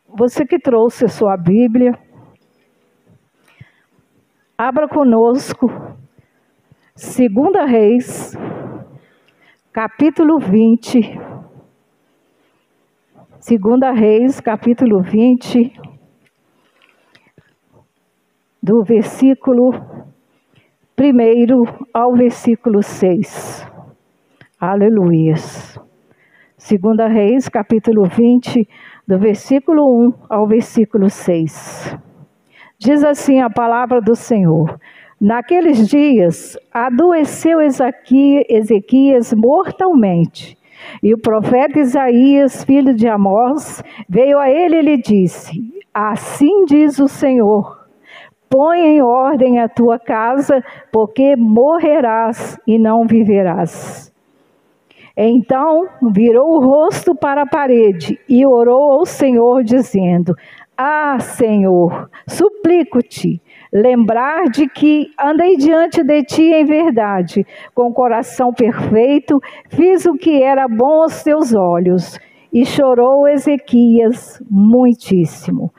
Você que trouxe a sua Bíblia, abra conosco 2 Reis, capítulo 20. 2 Reis, capítulo 20, do versículo 1 ao versículo 6. Aleluias. 2 Reis, capítulo 20, do versículo 1 ao versículo 6. Diz assim a palavra do Senhor: Naqueles dias, adoeceu Ezequias mortalmente, e o profeta Isaías, filho de Amós, veio a ele e lhe disse: Assim diz o Senhor, põe em ordem a tua casa, porque morrerás e não viverás. Então virou o rosto para a parede e orou ao Senhor, dizendo: Ah, Senhor, suplico-te, lembrar de que andei diante de ti em verdade, com coração perfeito, fiz o que era bom aos teus olhos. E chorou Ezequias muitíssimo.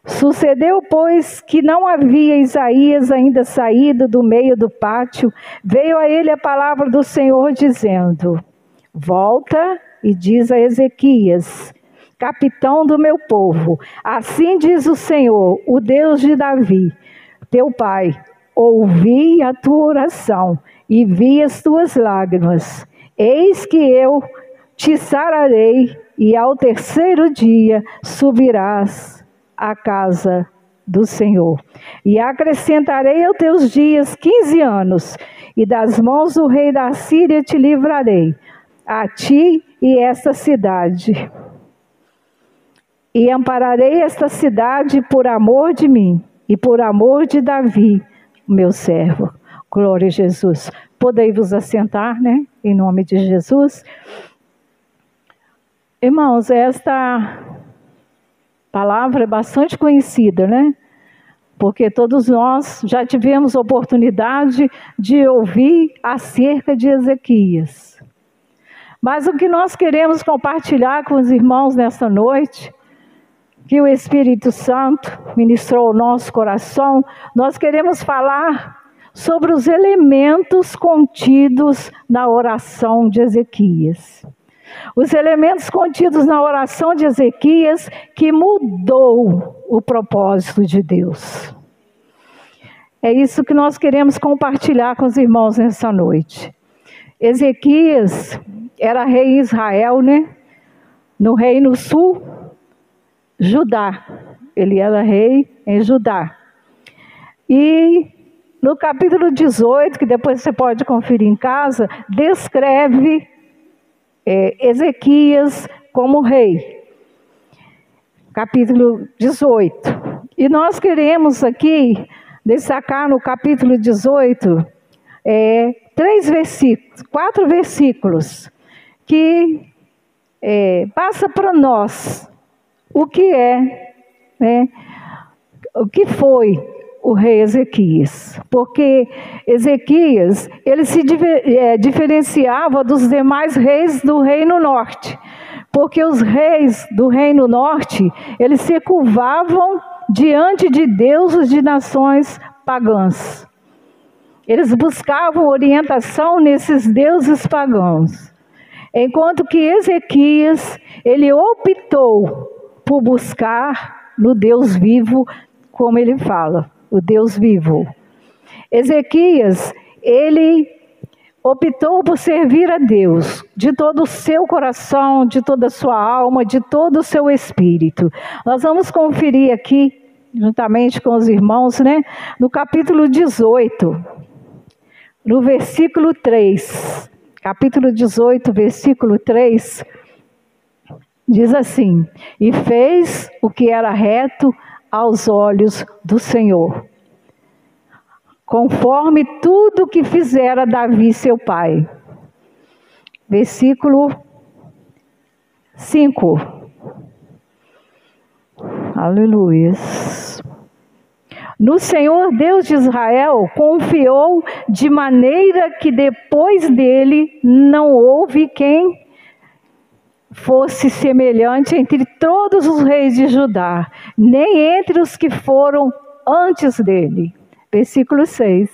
Sucedeu, pois, que não havia Isaías ainda saído do meio do pátio, veio a ele a palavra do Senhor, dizendo: Volta e diz a Ezequias, capitão do meu povo, assim diz o Senhor, o Deus de Davi, teu pai: ouvi a tua oração e vi as tuas lágrimas. Eis que eu te sararei, e ao terceiro dia subirás à casa do Senhor. E acrescentarei aos teus dias 15 anos, e das mãos do rei da Síria te livrarei, a ti e esta cidade. E ampararei esta cidade por amor de mim e por amor de Davi, meu servo. Glória a Jesus. Podei vos assentar, né? Em nome de Jesus. Irmãos, esta palavra é bastante conhecida, né? Porque todos nós já tivemos oportunidade de ouvir acerca de Ezequias. Mas o que nós queremos compartilhar com os irmãos nesta noite, que o Espírito Santo ministrou ao nosso coração, nós queremos falar sobre os elementos contidos na oração de Ezequias. Os elementos contidos na oração de Ezequias que mudou o propósito de Deus. É isso que nós queremos compartilhar com os irmãos nessa noite. Ezequias era rei em Israel, né? No reino sul, Judá. Ele era rei em Judá. E no capítulo 18, que depois você pode conferir em casa, descreve Ezequias como rei. Capítulo 18. E nós queremos aqui destacar no capítulo 18 4 versículos que passa para nós o que o que foi o rei Ezequias. Porque Ezequias, ele se diferenciava dos demais reis do reino norte. Porque os reis do reino norte, eles se curvavam diante de deuses de nações pagãs. Eles buscavam orientação nesses deuses pagãos. Enquanto que Ezequias, ele optou por buscar no Deus vivo, como ele fala, o Deus vivo. Ezequias, ele optou por servir a Deus de todo o seu coração, de toda a sua alma, de todo o seu espírito. Nós vamos conferir aqui, juntamente com os irmãos, né, no capítulo 18, no versículo 3. Capítulo 18, versículo 3, diz assim: E fez o que era reto aos olhos do Senhor, conforme tudo que fizera Davi seu pai. Versículo 5. Aleluia. No Senhor Deus de Israel confiou, de maneira que depois dele não houve quem fosse semelhante entre todos os reis de Judá, nem entre os que foram antes dele. Versículo 6.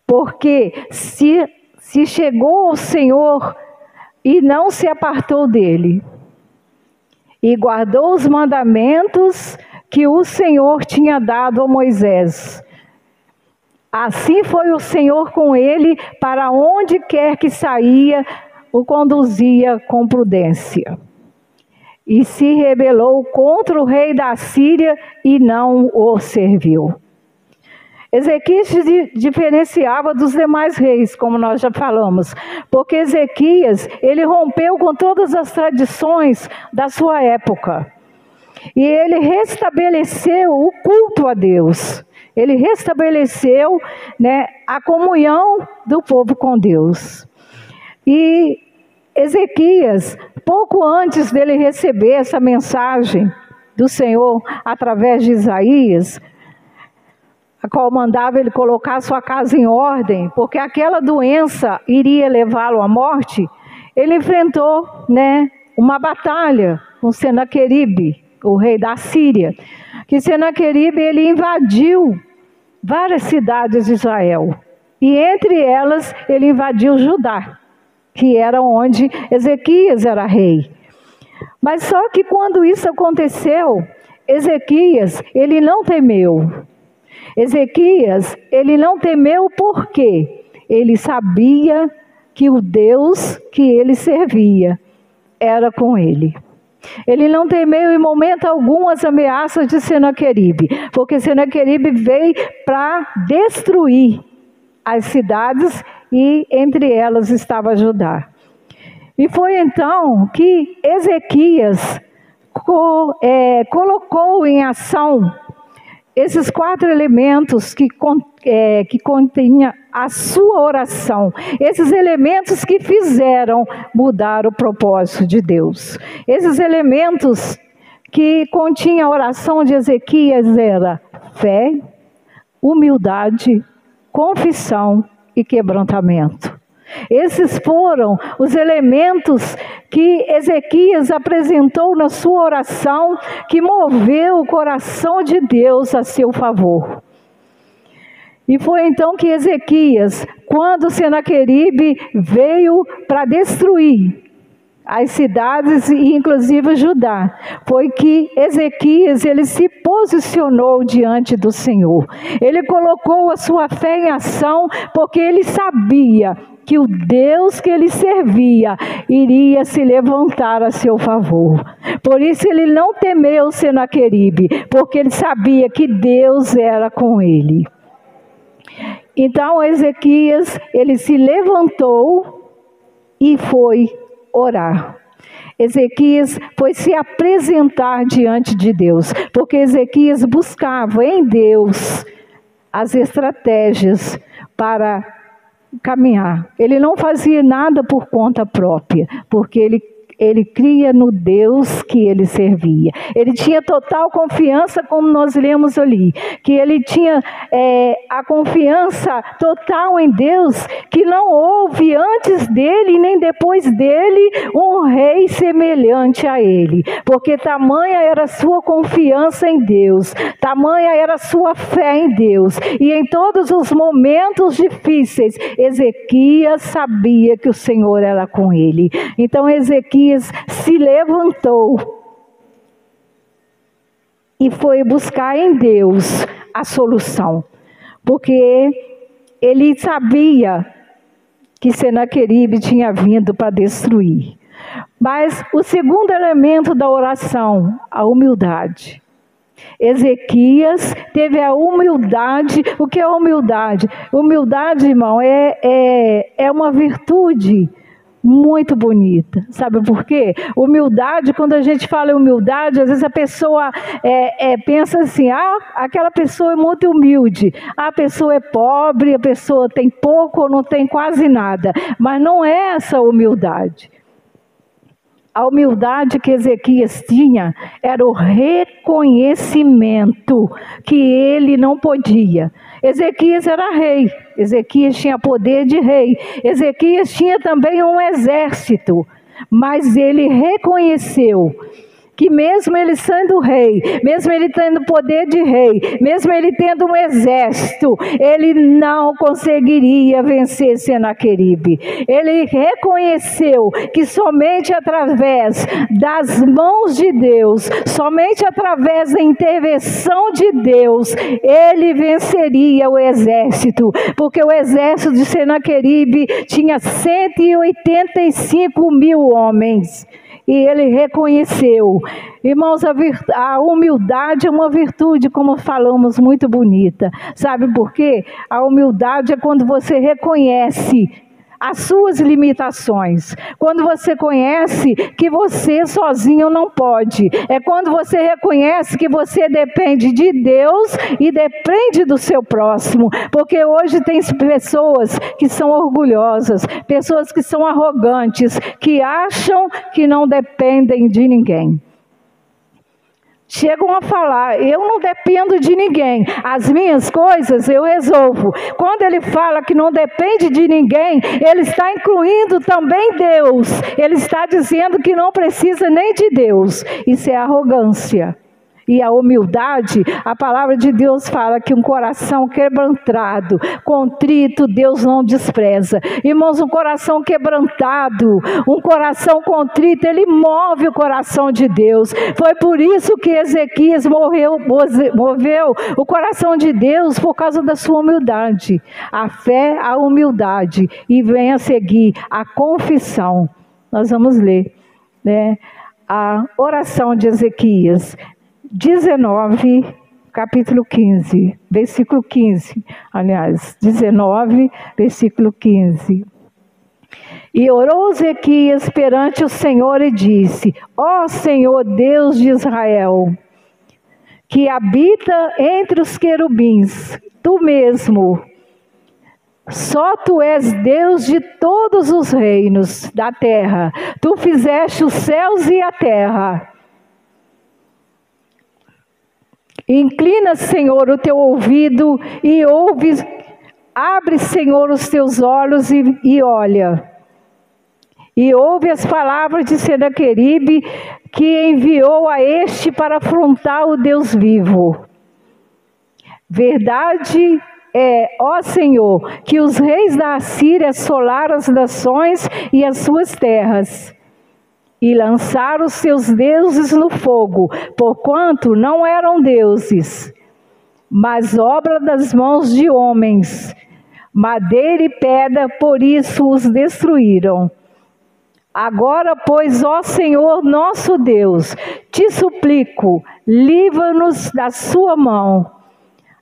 Porque se chegou ao Senhor e não se apartou dele, e guardou os mandamentos que o Senhor tinha dado a Moisés. Assim foi o Senhor com ele, para onde quer que saía, o conduzia com prudência. E se rebelou contra o rei da Síria e não o serviu. Ezequias se diferenciava dos demais reis, como nós já falamos, porque Ezequias, ele rompeu com todas as tradições da sua época. E ele restabeleceu o culto a Deus. Ele restabeleceu, né, a comunhão do povo com Deus. E Ezequias, pouco antes dele receber essa mensagem do Senhor através de Isaías, a qual mandava ele colocar sua casa em ordem, porque aquela doença iria levá-lo à morte, ele enfrentou, né, uma batalha com Senaqueribe, o rei da Síria. Que Senaqueribe, ele invadiu várias cidades de Israel, e entre elas ele invadiu Judá, que era onde Ezequias era rei. Mas só que quando isso aconteceu, Ezequias, ele não temeu. Ezequias, ele não temeu porque ele sabia que o Deus que ele servia era com ele. Ele não temeu em momento algum as ameaças de Senaqueribe, porque Senaqueribe veio para destruir as cidades e entre elas estava Judá. E foi então que Ezequias colocou em ação esses 4 elementos que continha a sua oração. Esses elementos que fizeram mudar o propósito de Deus. Esses elementos que continha a oração de Ezequias era fé, humildade, confissão e quebrantamento. Esses foram os elementos que Ezequias apresentou na sua oração, que moveu o coração de Deus a seu favor. E foi então que Ezequias, quando Senaqueribe veio para destruir as cidades e inclusive Judá, foi que Ezequias, ele se posicionou diante do Senhor. Ele colocou a sua fé em ação, porque ele sabia que o Deus que ele servia iria se levantar a seu favor. Por isso ele não temeu Senaqueribe, porque ele sabia que Deus era com ele. Então Ezequias, ele se levantou e foi orar. Ezequias foi se apresentar diante de Deus, porque Ezequias buscava em Deus as estratégias para caminhar. Ele não fazia nada por conta própria, porque ele cria no Deus que ele servia. Ele tinha total confiança, como nós lemos ali, que ele tinha a confiança total em Deus, que não houve antes dele nem depois dele um rei semelhante a ele, porque tamanha era a sua confiança em Deus, tamanha era a sua fé em Deus, e em todos os momentos difíceis, Ezequias sabia que o Senhor era com ele. Então Ezequias se levantou e foi buscar em Deus a solução, porque ele sabia que Senaqueribe tinha vindo para destruir. Mas o segundo elemento da oração, a humildade. Ezequias teve a humildade. O que é humildade? Humildade, irmão, é uma virtude muito bonita. Sabe por quê? Humildade, quando a gente fala em humildade, às vezes a pessoa pensa assim, aquela pessoa é muito humilde, a pessoa é pobre, a pessoa tem pouco ou não tem quase nada. Mas não é essa humildade. A humildade que Ezequias tinha era o reconhecimento que ele não podia. Ezequias era rei, Ezequias tinha poder de rei, Ezequias tinha também um exército, mas ele reconheceu que mesmo ele sendo rei, mesmo ele tendo poder de rei, mesmo ele tendo um exército, ele não conseguiria vencer Senaqueribe. Ele reconheceu que somente através das mãos de Deus, somente através da intervenção de Deus, ele venceria o exército, porque o exército de Senaqueribe tinha 185 mil homens. E ele reconheceu. Irmãos, a humildade é uma virtude, como falamos, muito bonita. Sabe por quê? A humildade é quando você reconhece as suas limitações. Quando você conhece que você sozinho não pode. É quando você reconhece que você depende de Deus e depende do seu próximo. Porque hoje tem pessoas que são orgulhosas, pessoas que são arrogantes, que acham que não dependem de ninguém. Chegam a falar, eu não dependo de ninguém, as minhas coisas eu resolvo. Quando ele fala que não depende de ninguém, ele está incluindo também Deus. Ele está dizendo que não precisa nem de Deus. Isso é arrogância. E a humildade, a palavra de Deus fala que um coração quebrantado, contrito, Deus não despreza. Irmãos, um coração quebrantado, um coração contrito, ele move o coração de Deus. Foi por isso que Ezequias moveu o coração de Deus, por causa da sua humildade. A fé, a humildade, e vem a seguir a confissão. Nós vamos ler, né? A oração de Ezequias 19, capítulo 15, versículo 15, aliás, 19, versículo 15. E orou Ezequias perante o Senhor e disse: ó Senhor Deus de Israel, que habita entre os querubins, tu mesmo, só tu és Deus de todos os reinos da terra, tu fizeste os céus e a terra. Inclina, Senhor, o teu ouvido e ouve, abre, Senhor, os teus olhos e olha. E ouve as palavras de Senaqueribe, que enviou a este para afrontar o Deus vivo. Verdade é, ó Senhor, que os reis da Assíria assolaram as nações e as suas terras, e lançaram os seus deuses no fogo, porquanto não eram deuses, mas obra das mãos de homens, madeira e pedra, por isso os destruíram. Agora, pois, ó Senhor nosso Deus, te suplico, livra-nos da sua mão,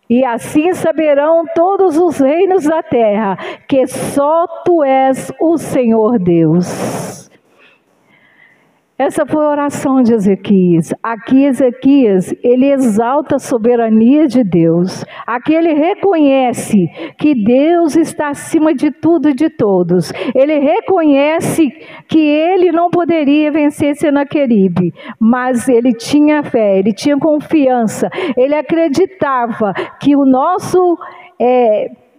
e assim saberão todos os reinos da terra, que só tu és o Senhor Deus. Essa foi a oração de Ezequias. Aqui Ezequias, ele exalta a soberania de Deus. Aqui ele reconhece que Deus está acima de tudo e de todos. Ele reconhece que ele não poderia vencer Senaqueribe, mas ele tinha fé, ele tinha confiança, ele acreditava que o nosso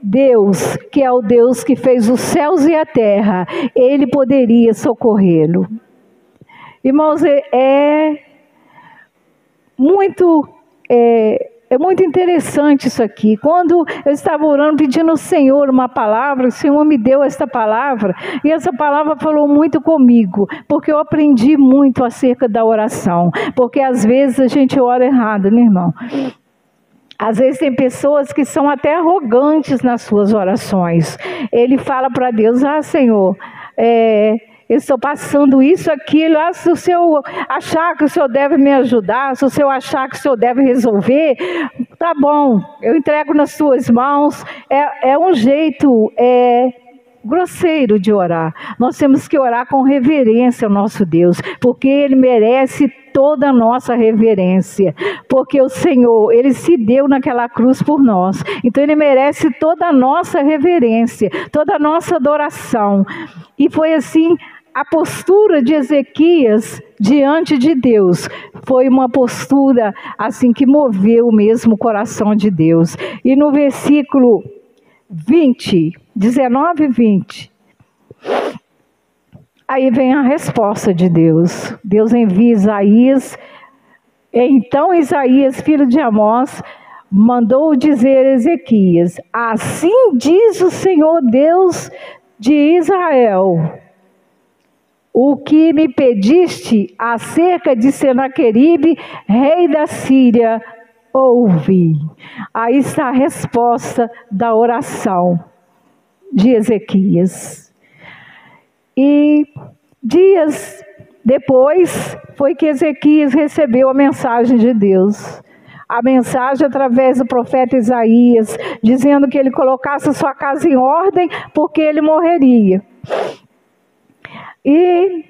Deus, que é o Deus que fez os céus e a terra, ele poderia socorrê-lo. Irmãos, é muito interessante isso aqui. Quando eu estava orando, pedindo ao Senhor uma palavra, o Senhor me deu esta palavra, e essa palavra falou muito comigo, porque eu aprendi muito acerca da oração, porque às vezes a gente ora errado, né, irmão? Às vezes tem pessoas que são até arrogantes nas suas orações. Ele fala para Deus: ah, Senhor, eu estou passando isso, aquilo, se o Senhor achar que o Senhor deve me ajudar, se o Senhor achar que o Senhor deve resolver, tá bom, eu entrego nas suas mãos. É um jeito grosseiro de orar. Nós temos que orar com reverência ao nosso Deus, porque Ele merece toda a nossa reverência, porque o Senhor, Ele se deu naquela cruz por nós, então Ele merece toda a nossa reverência, toda a nossa adoração. E foi assim. A postura de Ezequias diante de Deus foi uma postura assim que moveu mesmo o coração de Deus. E no versículo 20, 19 e 20, Aí vem a resposta de Deus. Deus envia Isaías. Então Isaías, filho de Amós, mandou dizer a Ezequias: assim diz o Senhor Deus de Israel: o que me pediste acerca de Senaqueribe, rei da Síria, ouvi. Aí está a resposta da oração de Ezequias. E dias depois foi que Ezequias recebeu a mensagem de Deus. A mensagem através do profeta Isaías, dizendo que ele colocasse sua casa em ordem, porque ele morreria. E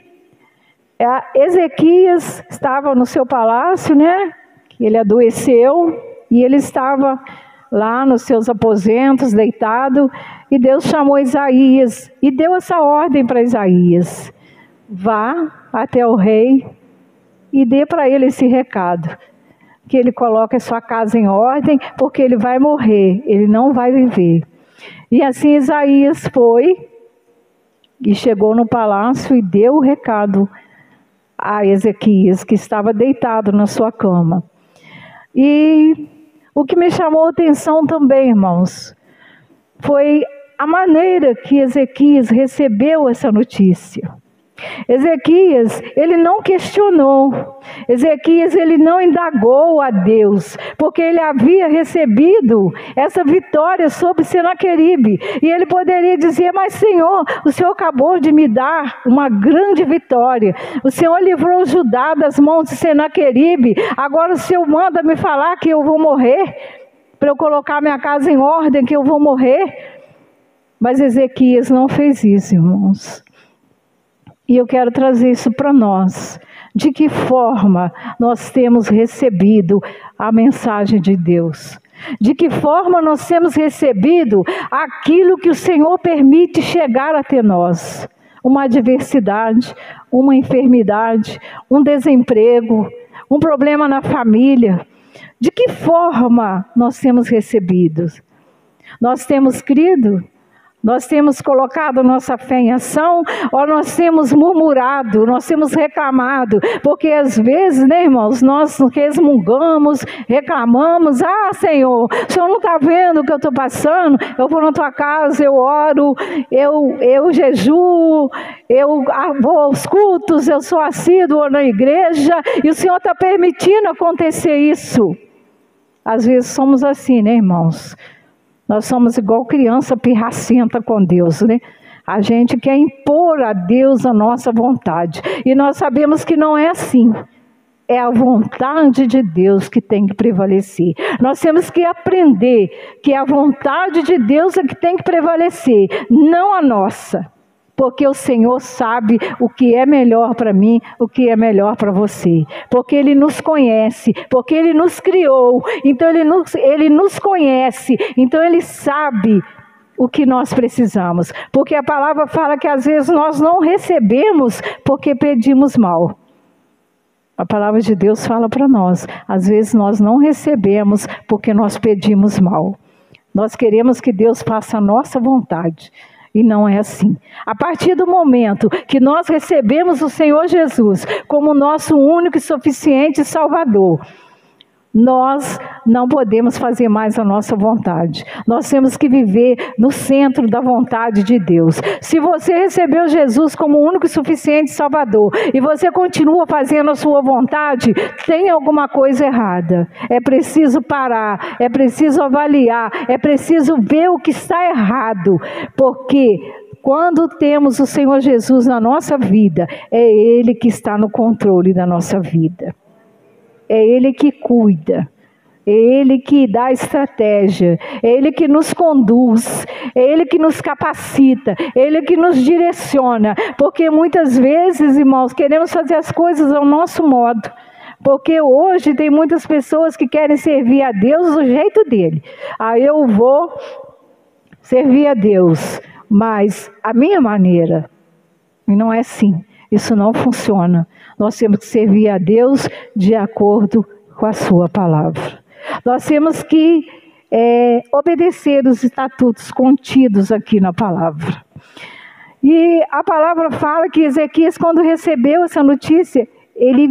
Ezequias estava no seu palácio, né? Ele adoeceu e ele estava lá nos seus aposentos, deitado, e Deus chamou Isaías e deu essa ordem para Isaías: vá até o rei e dê para ele esse recado, que ele coloque a sua casa em ordem, porque ele vai morrer, ele não vai viver. E assim Isaías foi e chegou no palácio e deu o recado a Ezequias, que estava deitado na sua cama. E o que me chamou a atenção também, irmãos, foi a maneira que Ezequias recebeu essa notícia. Ezequias, ele não questionou. Ezequias, ele não indagou a Deus, porque ele havia recebido essa vitória sobre Senaqueribe. E ele poderia dizer: mas Senhor, o Senhor acabou de me dar uma grande vitória. O Senhor livrou Judá das mãos de Senaqueribe. Agora o Senhor manda me falar que eu vou morrer, para eu colocar minha casa em ordem, que eu vou morrer. Mas Ezequias não fez isso, irmãos. E eu quero trazer isso para nós. De que forma nós temos recebido a mensagem de Deus? De que forma nós temos recebido aquilo que o Senhor permite chegar até nós? Uma adversidade, uma enfermidade, um desemprego, um problema na família. De que forma nós temos recebido? Nós temos crido? Nós temos colocado nossa fé em ação, ou nós temos murmurado, nós temos reclamado? Porque às vezes, né, irmãos, nós resmungamos, reclamamos: ah, Senhor, o Senhor não está vendo o que eu estou passando? Eu vou na tua casa, eu oro, eu jejuo, eu vou aos cultos, eu sou assíduo na igreja, e o Senhor está permitindo acontecer isso. Às vezes somos assim, né, irmãos? Nós somos igual criança pirracenta com Deus, né? A gente quer impor a Deus a nossa vontade. E nós sabemos que não é assim. É a vontade de Deus que tem que prevalecer. Nós temos que aprender que a vontade de Deus é que tem que prevalecer, não a nossa. Porque o Senhor sabe o que é melhor para mim, o que é melhor para você. Porque Ele nos conhece, porque Ele nos criou. Então Ele nos conhece, então Ele sabe o que nós precisamos. Porque a palavra fala que às vezes nós não recebemos porque pedimos mal. A palavra de Deus fala para nós: às vezes nós não recebemos porque nós pedimos mal. Nós queremos que Deus faça a nossa vontade. E não é assim. A partir do momento que nós recebemos o Senhor Jesus como nosso único e suficiente Salvador, nós não podemos fazer mais a nossa vontade. Nós temos que viver no centro da vontade de Deus. Se você recebeu Jesus como o único e suficiente Salvador e você continua fazendo a sua vontade, tem alguma coisa errada. É preciso parar, é preciso avaliar, é preciso ver o que está errado. Porque quando temos o Senhor Jesus na nossa vida, é Ele que está no controle da nossa vida. É Ele que cuida, é Ele que dá estratégia, é Ele que nos conduz, é Ele que nos capacita, é Ele que nos direciona. Porque muitas vezes, irmãos, queremos fazer as coisas ao nosso modo. Porque hoje tem muitas pessoas que querem servir a Deus do jeito dele. Aí eu vou servir a Deus, mas a minha maneira, e não é assim. Isso não funciona. Nós temos que servir a Deus de acordo com a sua palavra. Nós temos que obedecer os estatutos contidos aqui na palavra. E a palavra fala que Ezequias, quando recebeu essa notícia, ele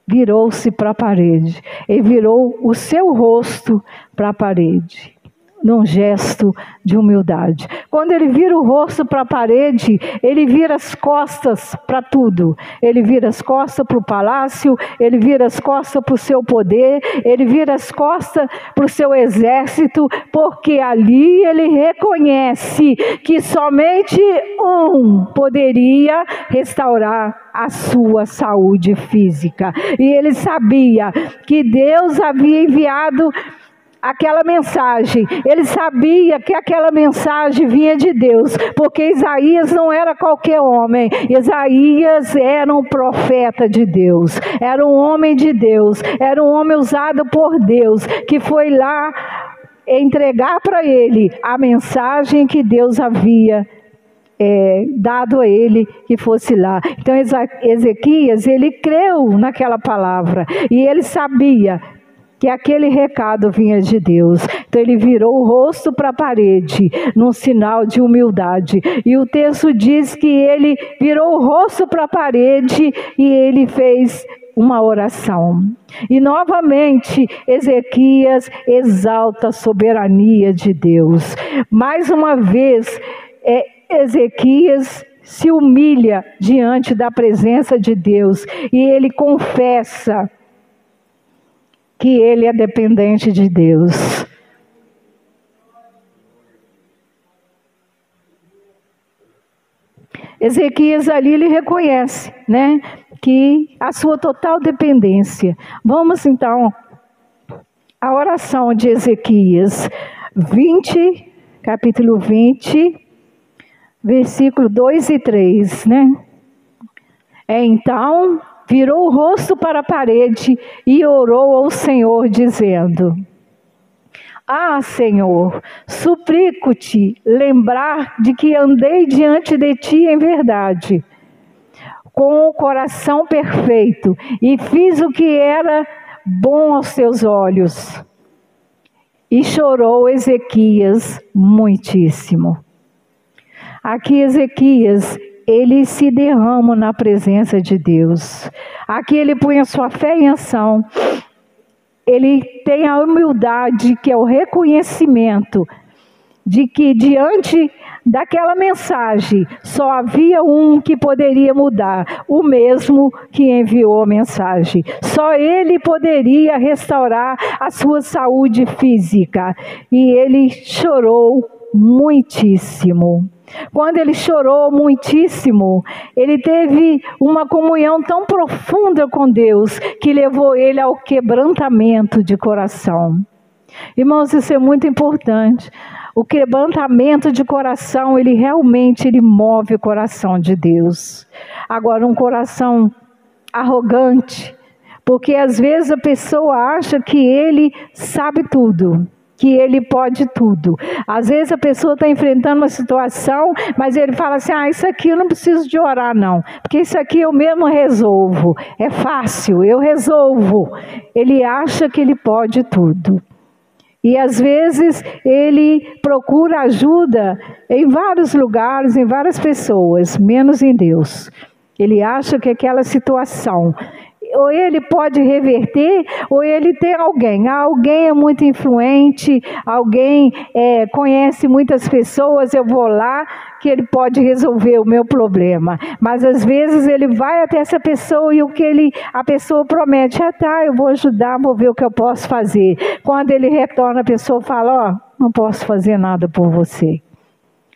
virou-se para a parede. Ele virou o seu rosto para a parede, num gesto de humildade. Quando ele vira o rosto para a parede, ele vira as costas para tudo. Ele vira as costas para o palácio, ele vira as costas para o seu poder, ele vira as costas para o seu exército, porque ali ele reconhece que somente um poderia restaurar a sua saúde física. E ele sabia que Deus havia enviado aquela mensagem. Ele sabia que aquela mensagem vinha de Deus, porque Isaías não era qualquer homem. Isaías era um profeta de Deus, era um homem de Deus, era um homem usado por Deus, que foi lá entregar para ele a mensagem que Deus havia dado a ele, que fosse lá. Então Ezequias, ele creu naquela palavra, e ele sabia que aquele recado vinha de Deus. Então ele virou o rosto para a parede, num sinal de humildade. E o texto diz que ele virou o rosto para a parede e ele fez uma oração. E novamente Ezequias exalta a soberania de Deus. Mais uma vez, Ezequias se humilha diante da presença de Deus e ele confessa que ele é dependente de Deus. Ezequias ali, ele reconhece, né, que a sua total dependência. Vamos então à oração de Ezequias 20, capítulo 20, versículo 2 e 3, né? Então virou o rosto para a parede e orou ao Senhor, dizendo: Ah, Senhor, suplico-te lembrar de que andei diante de ti em verdade, com o coração perfeito, e fiz o que era bom aos teus olhos. E chorou Ezequias muitíssimo. Aqui Ezequias, ele se derrama na presença de Deus. Aqui ele põe a sua fé em ação. Ele tem a humildade, que é o reconhecimento de que diante daquela mensagem só havia um que poderia mudar, o mesmo que enviou a mensagem. Só ele poderia restaurar a sua saúde física. E ele chorou muitíssimo. Quando ele chorou muitíssimo, ele teve uma comunhão tão profunda com Deus, que levou ele ao quebrantamento de coração. Irmãos, isso é muito importante. O quebrantamento de coração, ele realmente move o coração de Deus. Agora, um coração arrogante, porque às vezes a pessoa acha que ele sabe tudo, que ele pode tudo. Às vezes a pessoa está enfrentando uma situação, mas ele fala assim: isso aqui eu não preciso de orar não, porque isso aqui eu mesmo resolvo, é fácil, eu resolvo. Ele acha que ele pode tudo. E às vezes ele procura ajuda em vários lugares, em várias pessoas, menos em Deus. Ele acha que aquela situação, ou ele pode reverter, ou ele tem alguém. Alguém é muito influente, alguém conhece muitas pessoas, eu vou lá que ele pode resolver o meu problema. Mas às vezes ele vai até essa pessoa e a pessoa promete: eu vou ajudar, vou ver o que eu posso fazer. Quando ele retorna, a pessoa fala: não posso fazer nada por você.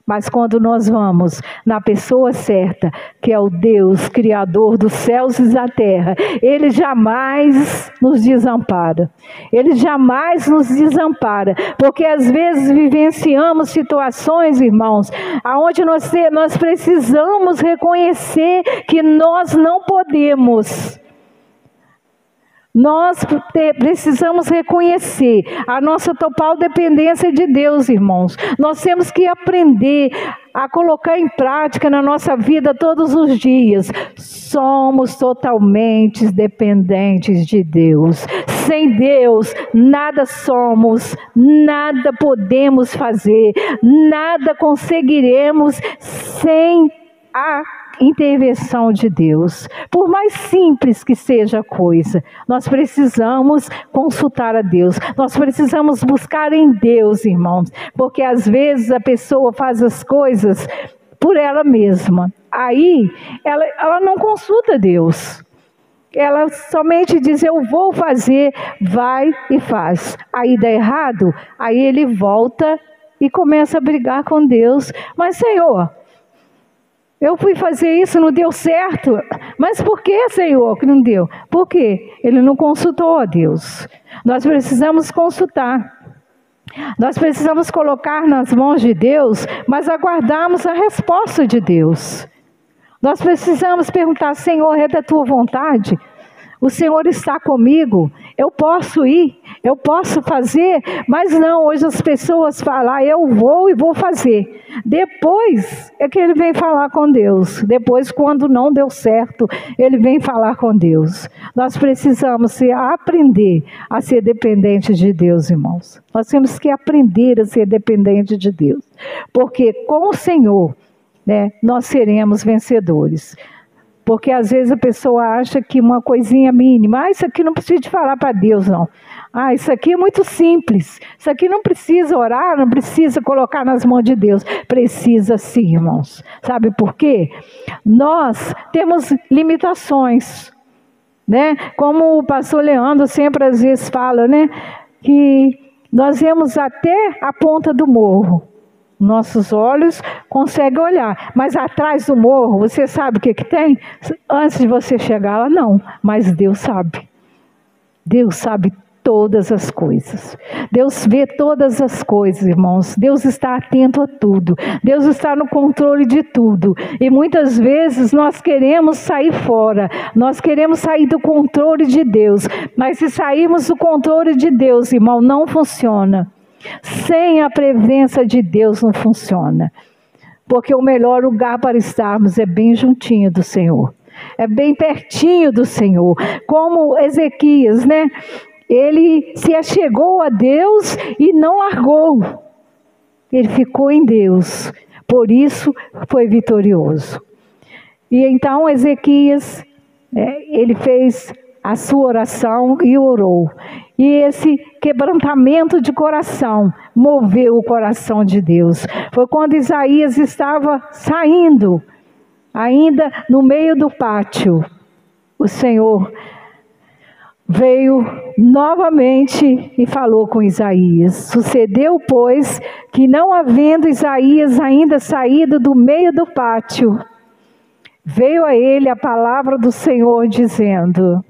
Mas quando nós vamos na pessoa certa, que é o Deus Criador dos céus e da terra, Ele jamais nos desampara. Ele jamais nos desampara. Porque às vezes vivenciamos situações, irmãos, onde nós precisamos reconhecer que nós não podemos. Nós precisamos reconhecer a nossa total dependência de Deus, irmãos. Nós temos que aprender a colocar em prática na nossa vida todos os dias. Somos totalmente dependentes de Deus. Sem Deus, nada somos, nada podemos fazer, nada conseguiremos sem a intervenção de Deus. Por mais simples que seja a coisa, nós precisamos consultar a Deus, nós precisamos buscar em Deus, irmãos, porque às vezes a pessoa faz as coisas por ela mesma, aí ela não consulta Deus, ela somente diz: eu vou fazer, vai e faz. Aí dá errado, aí ele volta e começa a brigar com Deus: mas Senhor, eu fui fazer isso, não deu certo. Mas por que, Senhor, que não deu? Por quê? Ele não consultou a Deus. Nós precisamos consultar. Nós precisamos colocar nas mãos de Deus, mas aguardarmos a resposta de Deus. Nós precisamos perguntar: Senhor, é da tua vontade? O Senhor está comigo? Eu posso ir? Eu posso fazer? Mas não, hoje as pessoas falam: eu vou e vou fazer. Depois é que ele vem falar com Deus. Depois, quando não deu certo, ele vem falar com Deus. Nós precisamos aprender a ser dependentes de Deus, irmãos. Nós temos que aprender a ser dependentes de Deus. Porque com o Senhor, nós seremos vencedores. Porque às vezes a pessoa acha que uma coisinha mínima: isso aqui não precisa de falar para Deus, não. Isso aqui é muito simples. Isso aqui não precisa orar, não precisa colocar nas mãos de Deus. Precisa sim, irmãos. Sabe por quê? Nós temos limitações, Como o pastor Leandro sempre às vezes fala, que nós vemos até a ponta do morro. Nossos olhos conseguem olhar, mas atrás do morro, você sabe o que tem? Antes de você chegar lá, não, mas Deus sabe. Deus sabe todas as coisas. Deus vê todas as coisas, irmãos. Deus está atento a tudo. Deus está no controle de tudo. E muitas vezes nós queremos sair fora. Nós queremos sair do controle de Deus. Mas se sairmos do controle de Deus, irmão, não funciona. Sem a presença de Deus não funciona. Porque o melhor lugar para estarmos é bem juntinho do Senhor. É bem pertinho do Senhor. Como Ezequias, Ele se achegou a Deus e não largou. Ele ficou em Deus. Por isso foi vitorioso. E então Ezequias, ele fez a sua oração e orou. E esse quebrantamento de coração moveu o coração de Deus. Foi quando Isaías estava saindo, ainda no meio do pátio, o Senhor veio novamente e falou com Isaías. Sucedeu, pois, que não havendo Isaías ainda saído do meio do pátio, veio a ele a palavra do Senhor dizendo: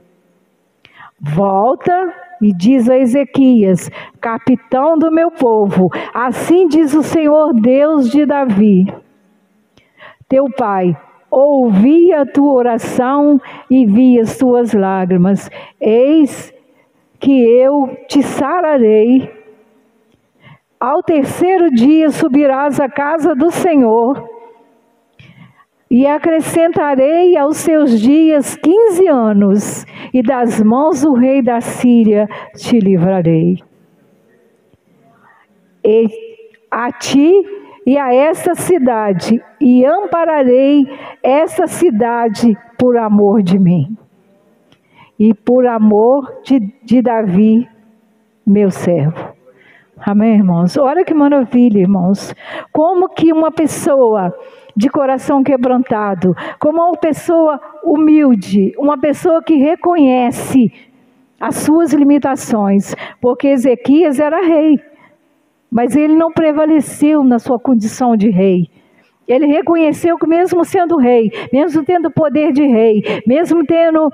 volta e diz a Ezequias, capitão do meu povo, assim diz o Senhor Deus de Davi, teu pai: ouvi a tua oração e vi as tuas lágrimas. Eis que eu te sararei. Ao terceiro dia subirás à casa do Senhor e acrescentarei aos seus dias 15 anos, e das mãos do rei da Síria te livrarei. E a ti e a esta cidade, e ampararei esta cidade por amor de mim, e por amor de Davi, meu servo. Amém, irmãos? Olha que maravilha, irmãos. Como que uma pessoa de coração quebrantado, como uma pessoa humilde, uma pessoa que reconhece as suas limitações, porque Ezequias era rei, mas ele não prevaleceu na sua condição de rei. Ele reconheceu que mesmo sendo rei, mesmo tendo poder de rei, mesmo tendo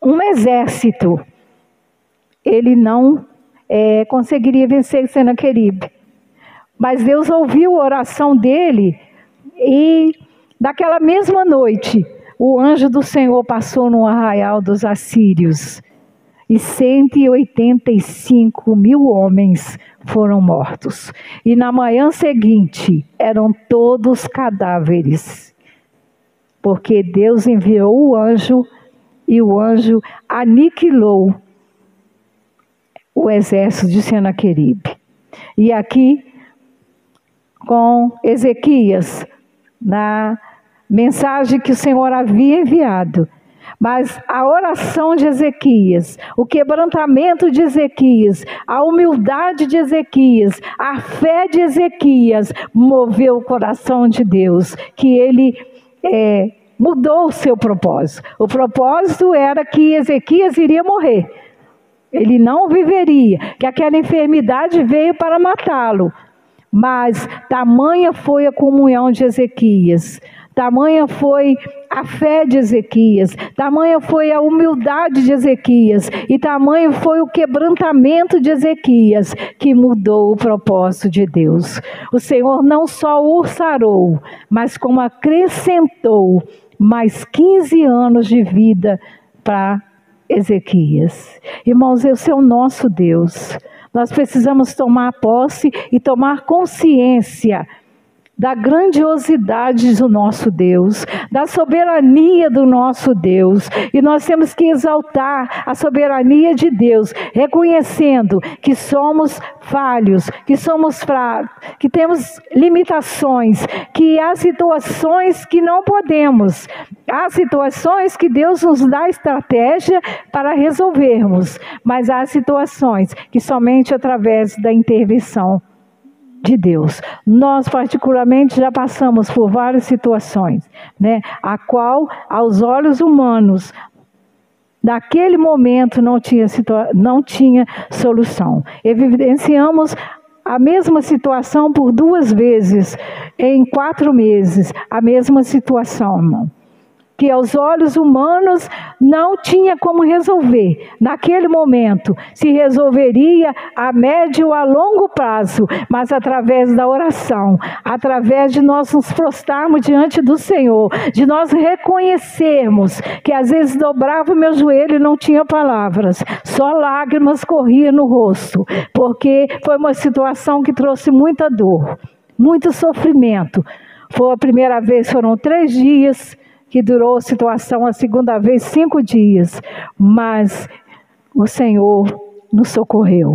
um exército, ele não conseguiria vencer Senaqueribe. Mas Deus ouviu a oração dele e daquela mesma noite o anjo do Senhor passou no arraial dos assírios e 185.000 homens foram mortos. E na manhã seguinte eram todos cadáveres, porque Deus enviou o anjo e o anjo aniquilou o exército de Senaqueribe. E aqui com Ezequias, na mensagem que o Senhor havia enviado, mas a oração de Ezequias, o quebrantamento de Ezequias, a humildade de Ezequias, a fé de Ezequias moveu o coração de Deus, que ele mudou o seu propósito. O propósito era que Ezequias iria morrer, ele não viveria, que aquela enfermidade veio para matá-lo. Mas tamanha foi a comunhão de Ezequias, tamanha foi a fé de Ezequias, tamanha foi a humildade de Ezequias, e tamanho foi o quebrantamento de Ezequias, que mudou o propósito de Deus. O Senhor não só o sarou, mas como acrescentou mais 15 anos de vida para Ezequias. Irmãos, esse é o nosso Deus. Nós precisamos tomar posse e tomar consciência da grandiosidade do nosso Deus, da soberania do nosso Deus. E nós temos que exaltar a soberania de Deus, reconhecendo que somos falhos, que somos fracos, que temos limitações, que há situações que não podemos. Há situações que Deus nos dá estratégia para resolvermos, mas há situações que somente através da intervenção de Deus. Nós particularmente já passamos por várias situações, né, a qual aos olhos humanos naquele momento não tinha solução. Evidenciamos a mesma situação por 2 vezes em 4 meses, a mesma situação, irmão, que aos olhos humanos não tinha como resolver. Naquele momento, se resolveria a médio ou a longo prazo, mas através da oração, através de nós nos prostrarmos diante do Senhor, de nós reconhecermos que às vezes dobrava o meu joelho e não tinha palavras, só lágrimas corriam no rosto, porque foi uma situação que trouxe muita dor, muito sofrimento. Foi a primeira vez, foram 3 dias, que durou a situação, a segunda vez 5 dias, mas o Senhor nos socorreu.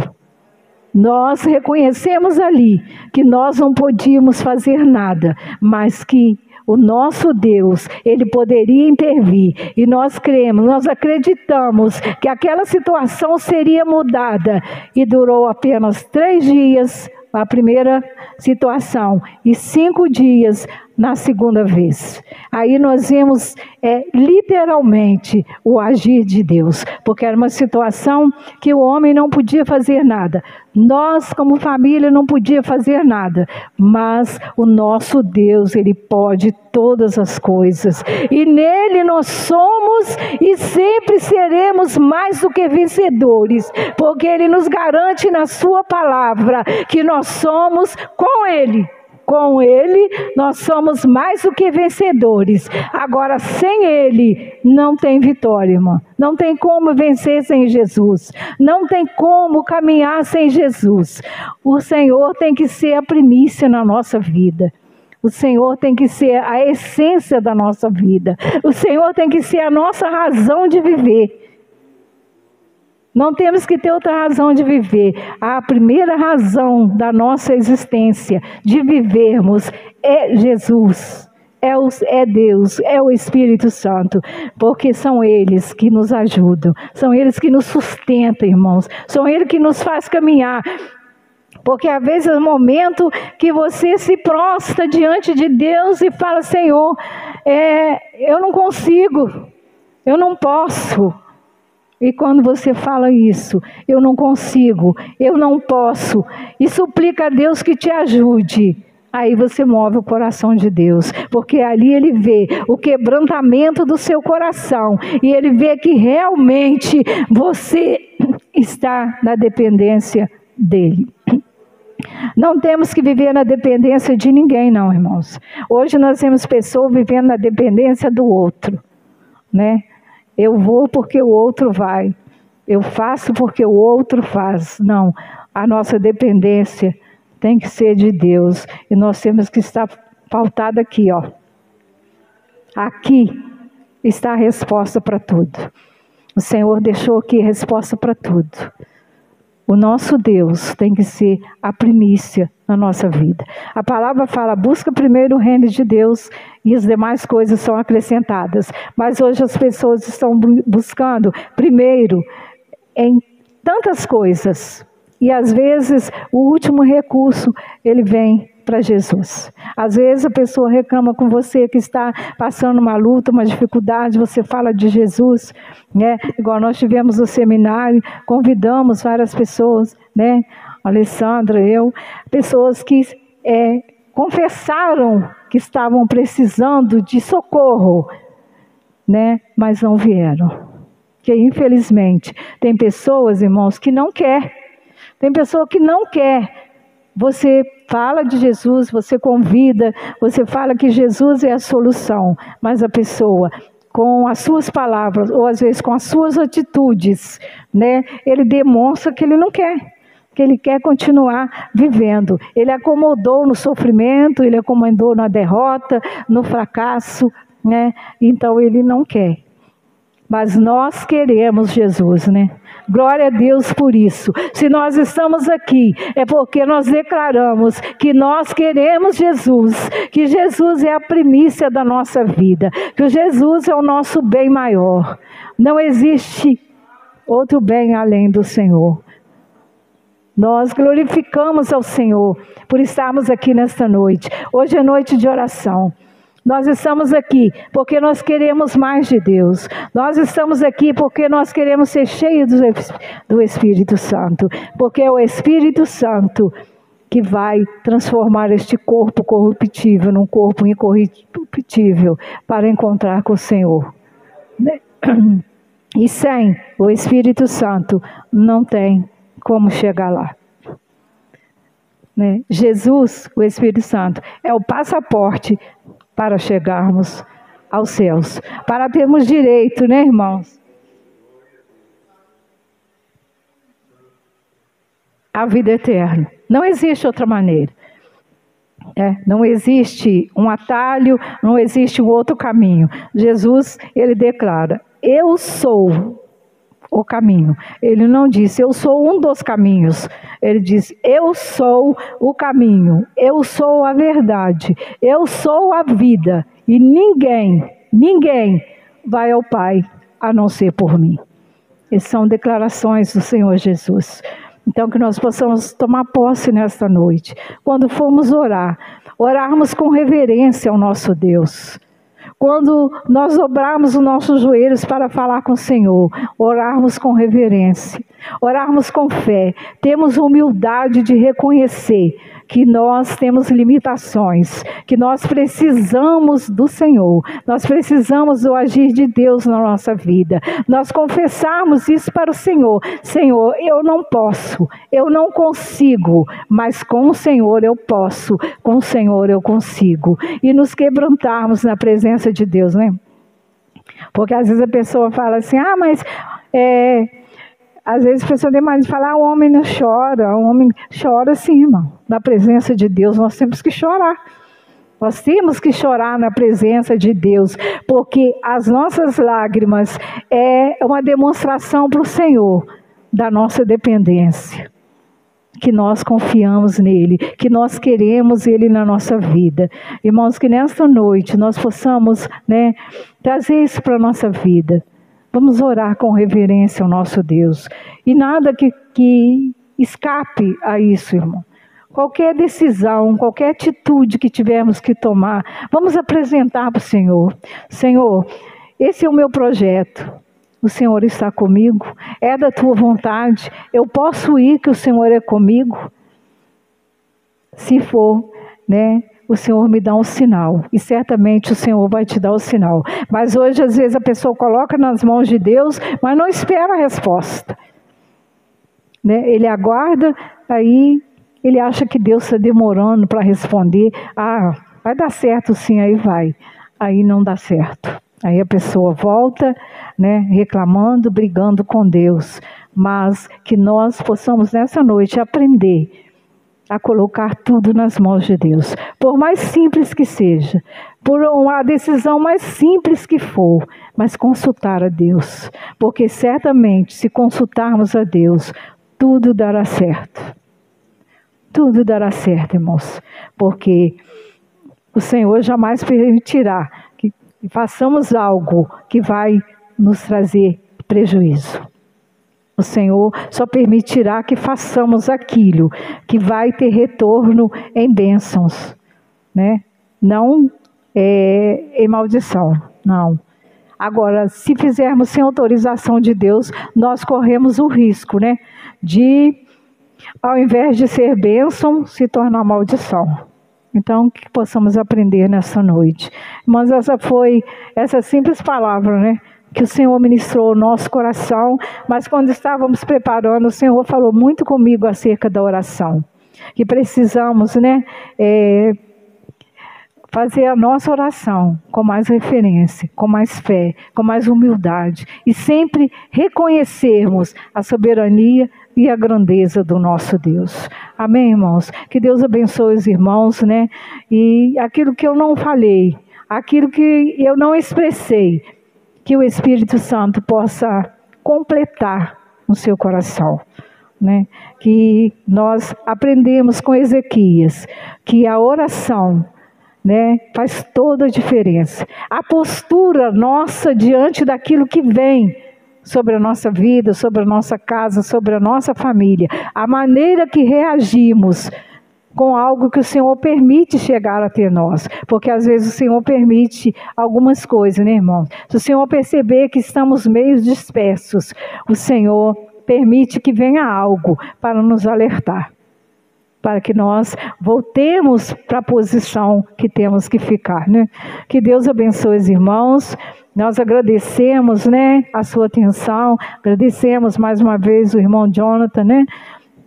Nós reconhecemos ali que nós não podíamos fazer nada, mas que o nosso Deus, Ele poderia intervir, e nós cremos, nós acreditamos que aquela situação seria mudada, e durou apenas 3 dias, a primeira situação, e 5 dias na segunda vez. Aí nós vemos literalmente o agir de Deus, porque era uma situação que o homem não podia fazer nada. Nós, como família, não podia fazer nada, mas o nosso Deus, Ele pode todas as coisas, e nele nós somos e sempre seremos mais do que vencedores, porque Ele nos garante na sua palavra que nós somos com Ele. Com Ele, nós somos mais do que vencedores. Agora, sem Ele, não tem vitória, irmão. Não tem como vencer sem Jesus. Não tem como caminhar sem Jesus. O Senhor tem que ser a primícia na nossa vida. O Senhor tem que ser a essência da nossa vida. O Senhor tem que ser a nossa razão de viver. Não temos que ter outra razão de viver. A primeira razão da nossa existência, de vivermos, é Jesus, é Deus, é o Espírito Santo, porque são eles que nos ajudam, são eles que nos sustentam, irmãos, são eles que nos fazem caminhar. Porque às vezes é o momento que você se prostra diante de Deus e fala: Senhor, eu não consigo, eu não posso. E quando você fala isso, eu não consigo, eu não posso, e suplica a Deus que te ajude, aí você move o coração de Deus, porque ali Ele vê o quebrantamento do seu coração, e Ele vê que realmente você está na dependência dEle. Não temos que viver na dependência de ninguém, não, irmãos. Hoje nós temos pessoas vivendo na dependência do outro, né? Eu vou porque o outro vai. eu faço porque o outro faz. Não, a nossa dependência tem que ser de Deus. E nós temos que estar pautado aqui, ó. Aqui está a resposta para tudo. O Senhor deixou aqui a resposta para tudo. O nosso Deus tem que ser a primícia na nossa vida. A palavra fala, busca primeiro o reino de Deus e as demais coisas são acrescentadas. Mas hoje as pessoas estão buscando primeiro em tantas coisas. E às vezes o último recurso, ele vem para Jesus. Às vezes a pessoa reclama com você que está passando uma luta, uma dificuldade, você fala de Jesus, né? Igual nós tivemos no seminário, convidamos várias pessoas, né? Alessandra, eu, pessoas que confessaram que estavam precisando de socorro, né? Mas não vieram. Porque infelizmente tem pessoas, irmãos, que não quer. Tem pessoa que não quer. Você fala de Jesus, você convida, você fala que Jesus é a solução, mas a pessoa, com as suas palavras, ou às vezes com as suas atitudes, né, ele demonstra que ele não quer, que ele quer continuar vivendo. Ele acomodou no sofrimento, ele acomodou na derrota, no fracasso, né? Então ele não quer. Mas nós queremos Jesus, né? Glória a Deus por isso. Se nós estamos aqui, é porque nós declaramos que nós queremos Jesus, que Jesus é a primícia da nossa vida, que Jesus é o nosso bem maior. Não existe outro bem além do Senhor. Nós glorificamos ao Senhor por estarmos aqui nesta noite. Hoje é noite de oração. Nós estamos aqui porque nós queremos mais de Deus. Nós estamos aqui porque nós queremos ser cheios do Espírito Santo. Porque é o Espírito Santo que vai transformar este corpo corruptível num corpo incorruptível para encontrar com o Senhor. E sem o Espírito Santo não tem como chegar lá. Jesus, o Espírito Santo, é o passaporte para chegarmos aos céus, para termos direito, né, irmãos? A vida eterna. Não existe outra maneira. Não existe um atalho, não existe um outro caminho. Jesus, ele declara, eu sou o caminho. Ele não disse, eu sou um dos caminhos. Ele diz, eu sou o caminho, eu sou a verdade, eu sou a vida. E ninguém vai ao Pai a não ser por mim. Essas são declarações do Senhor Jesus. Então que nós possamos tomar posse nesta noite. Quando formos orar, orarmos com reverência ao nosso Deus. Quando nós dobrarmos os nossos joelhos para falar com o Senhor, orarmos com reverência, orarmos com fé, temos humildade de reconhecer que nós temos limitações, que nós precisamos do Senhor, nós precisamos do agir de Deus na nossa vida. Nós confessarmos isso para o Senhor. Senhor, eu não posso, eu não consigo, mas com o Senhor eu posso, com o Senhor eu consigo. E nos quebrantarmos na presença de Deus, né? Porque às vezes a pessoa fala assim, mas às vezes a pessoa demais fala, o homem não chora. O homem chora sim, irmão. Na presença de Deus nós temos que chorar. Nós temos que chorar na presença de Deus, porque as nossas lágrimas é uma demonstração para o Senhor da nossa dependência. Que nós confiamos nele, que nós queremos ele na nossa vida. Irmãos, que nesta noite nós possamos, trazer isso para a nossa vida. Vamos orar com reverência ao nosso Deus. E nada que escape a isso, irmão. Qualquer decisão, qualquer atitude que tivermos que tomar, vamos apresentar para o Senhor. Senhor, esse é o meu projeto. O Senhor está comigo? É da tua vontade? Eu posso ir que o Senhor é comigo? Se for, o Senhor me dá um sinal, e certamente o Senhor vai te dar o sinal. Mas hoje, às vezes, a pessoa coloca nas mãos de Deus, mas não espera a resposta. Ele aguarda, aí ele acha que Deus está demorando para responder. Vai dar certo sim, aí vai. Aí não dá certo. Aí a pessoa volta, reclamando, brigando com Deus. mas que nós possamos nessa noite aprender a colocar tudo nas mãos de Deus, por mais simples que seja, por uma decisão mais simples que for, mas consultar a Deus, porque certamente se consultarmos a Deus, tudo dará certo. Tudo dará certo, irmãos, porque o Senhor jamais permitirá que façamos algo que vai nos trazer prejuízo. O Senhor só permitirá que façamos aquilo que vai ter retorno em bênçãos, né? Não em maldição, não. Agora, se fizermos sem autorização de Deus, nós corremos o risco, né? De, ao invés de ser bênção, se tornar maldição. Então, que possamos aprender nessa noite. Mas essa simples palavra, né? Que o Senhor ministrou o nosso coração, mas quando estávamos preparando, o Senhor falou muito comigo acerca da oração, que precisamos, né, fazer a nossa oração com mais referência, com mais fé, com mais humildade, e sempre reconhecermos a soberania e a grandeza do nosso Deus. Amém, irmãos? Que Deus abençoe os irmãos, né, e aquilo que eu não falei, aquilo que eu não expressei, que o Espírito Santo possa completar no seu coração, né? Que nós aprendemos com Ezequias que a oração, né, faz toda a diferença. A postura nossa diante daquilo que vem sobre a nossa vida, sobre a nossa casa, sobre a nossa família, a maneira que reagimos com algo que o Senhor permite chegar até nós, porque às vezes o Senhor permite algumas coisas, né, irmão? Se o Senhor perceber que estamos meio dispersos, o Senhor permite que venha algo para nos alertar, para que nós voltemos para a posição que temos que ficar, né? Que Deus abençoe os irmãos. Nós agradecemos, né, a sua atenção, agradecemos mais uma vez o irmão Jonathan, né,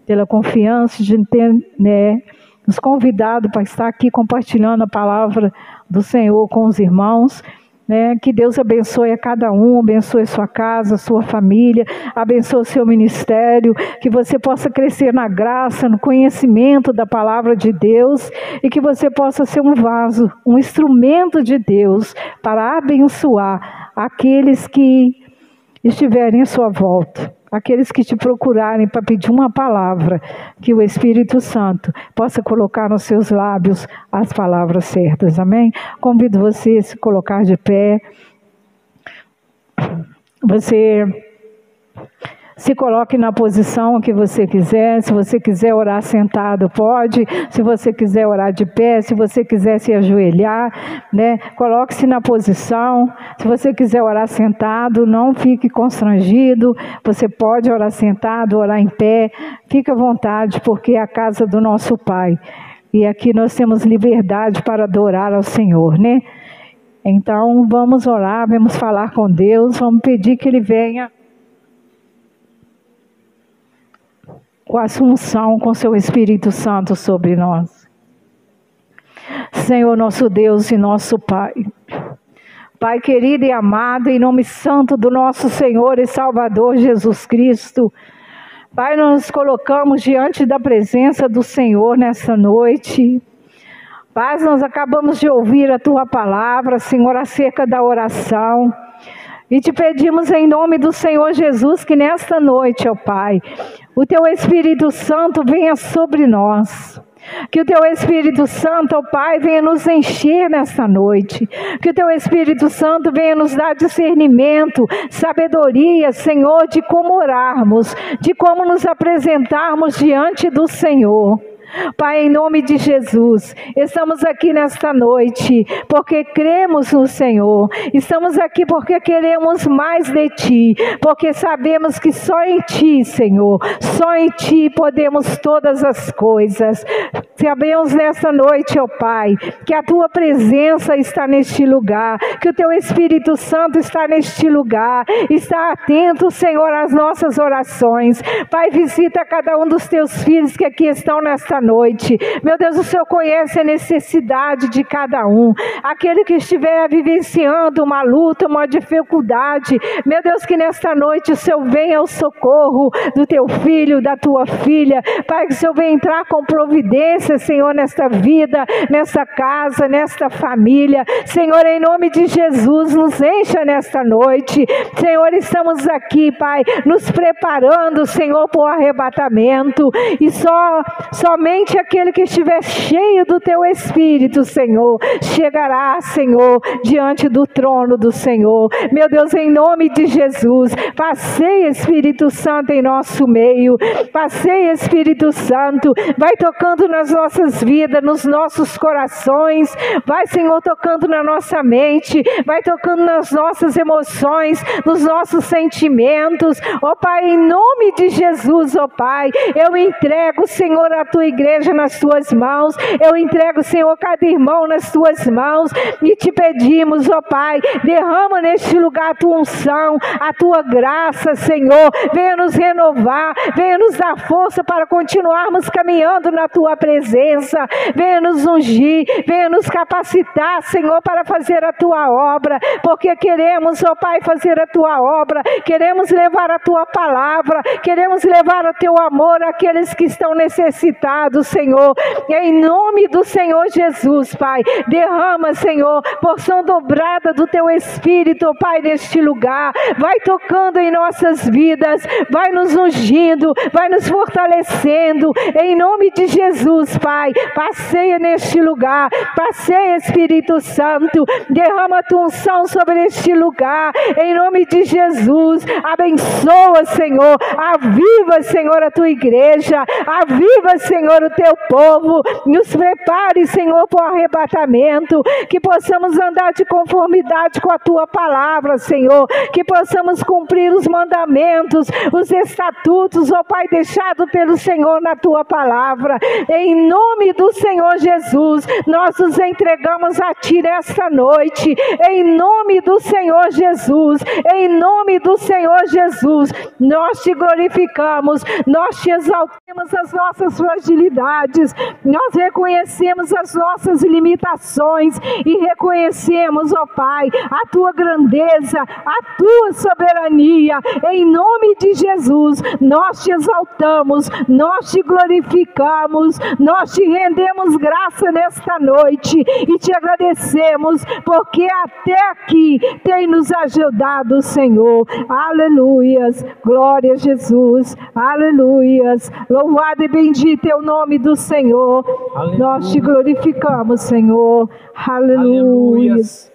pela confiança de ter, né, nos convidado para estar aqui compartilhando a palavra do Senhor com os irmãos, né? Que Deus abençoe a cada um, abençoe sua casa, sua família, abençoe o seu ministério, que você possa crescer na graça, no conhecimento da palavra de Deus, e que você possa ser um vaso, um instrumento de Deus para abençoar aqueles que estiverem à sua volta. Aqueles que te procurarem para pedir uma palavra, que o Espírito Santo possa colocar nos seus lábios as palavras certas, amém? Convido você a se colocar de pé. Você se coloque na posição que você quiser. Se você quiser orar sentado, pode. Se você quiser orar de pé, se você quiser se ajoelhar, né? Coloque-se na posição. Se você quiser orar sentado, não fique constrangido. Você pode orar sentado, orar em pé. Fique à vontade, porque é a casa do nosso Pai. E aqui nós temos liberdade para adorar ao Senhor, né? Então, vamos orar, vamos falar com Deus, vamos pedir que Ele venha com a assunção, com seu Espírito Santo sobre nós. Senhor nosso Deus e nosso Pai, Pai querido e amado, em nome santo do nosso Senhor e Salvador Jesus Cristo, Pai, nós nos colocamos diante da presença do Senhor nessa noite. Pai, nós acabamos de ouvir a Tua palavra, Senhor, acerca da oração. E te pedimos em nome do Senhor Jesus que nesta noite, ó Pai, o Teu Espírito Santo venha sobre nós. Que o Teu Espírito Santo, ó Pai, venha nos encher nesta noite. Que o Teu Espírito Santo venha nos dar discernimento, sabedoria, Senhor, de como orarmos, de como nos apresentarmos diante do Senhor. Pai, em nome de Jesus, estamos aqui nesta noite porque cremos no Senhor. Estamos aqui porque queremos mais de Ti, porque sabemos que só em Ti, Senhor, só em Ti podemos todas as coisas. Sabemos nesta noite, ó Pai, que a Tua presença está neste lugar, que o Teu Espírito Santo está neste lugar, está atento, Senhor, às nossas orações. Pai, visita cada um dos Teus filhos que aqui estão nesta noite. Meu Deus, o Senhor conhece a necessidade de cada um. Aquele que estiver vivenciando uma luta, uma dificuldade, meu Deus, que nesta noite o Senhor venha ao socorro do Teu filho, da Tua filha. Pai, que o Senhor venha entrar com providência, Senhor, nesta vida, nesta casa, nesta família. Senhor, em nome de Jesus, nos encha nesta noite. Senhor, estamos aqui, Pai, nos preparando, Senhor, para o arrebatamento. E somente aquele que estiver cheio do Teu Espírito, Senhor, chegará, Senhor, diante do trono do Senhor. Meu Deus, em nome de Jesus, passeia, Espírito Santo, em nosso meio. Passeia, Espírito Santo, vai tocando nas nossas vidas, nos nossos corações, vai, Senhor, tocando na nossa mente, vai tocando nas nossas emoções, nos nossos sentimentos, ó Pai, em nome de Jesus, ó Pai, eu entrego, Senhor, a Tua igreja nas Tuas mãos, eu entrego, Senhor, cada irmão nas Tuas mãos, e te pedimos, ó Pai, derrama neste lugar a Tua unção, a Tua graça, Senhor, venha nos renovar, venha nos dar força para continuarmos caminhando na Tua presença, venha nos ungir, venha nos capacitar, Senhor, para fazer a Tua obra, porque queremos, ó Pai, fazer a Tua obra, queremos levar a Tua palavra, queremos levar o Teu amor àqueles que estão necessitados, Senhor, em nome do Senhor Jesus, Pai, derrama, Senhor, porção dobrada do Teu Espírito, ó Pai, neste lugar, vai tocando em nossas vidas, vai nos ungindo, vai nos fortalecendo, em nome de Jesus, Pai, passeia neste lugar, passeia, Espírito Santo, derrama a Tua unção sobre este lugar, em nome de Jesus, abençoa, Senhor, aviva, Senhor, a Tua igreja, aviva, Senhor, o Teu povo, nos prepare, Senhor, para o arrebatamento, que possamos andar de conformidade com a Tua palavra, Senhor, que possamos cumprir os mandamentos, os estatutos, ó Pai, deixado pelo Senhor na Tua palavra, em nome do Senhor Jesus, nós nos entregamos a Ti nesta noite, em nome do Senhor Jesus, em nome do Senhor Jesus, nós Te glorificamos, nós Te exaltamos as nossas fragilidades, nós reconhecemos as nossas limitações e reconhecemos, ó Pai, a Tua grandeza, a Tua soberania, em nome de Jesus, nós Te exaltamos, nós Te glorificamos, nós Te rendemos graça nesta noite e Te agradecemos, porque até aqui tem nos ajudado o Senhor. Aleluias, glória a Jesus, aleluias, louvado e bendito é o nome do Senhor. Aleluia. Nós Te glorificamos, Senhor, aleluias.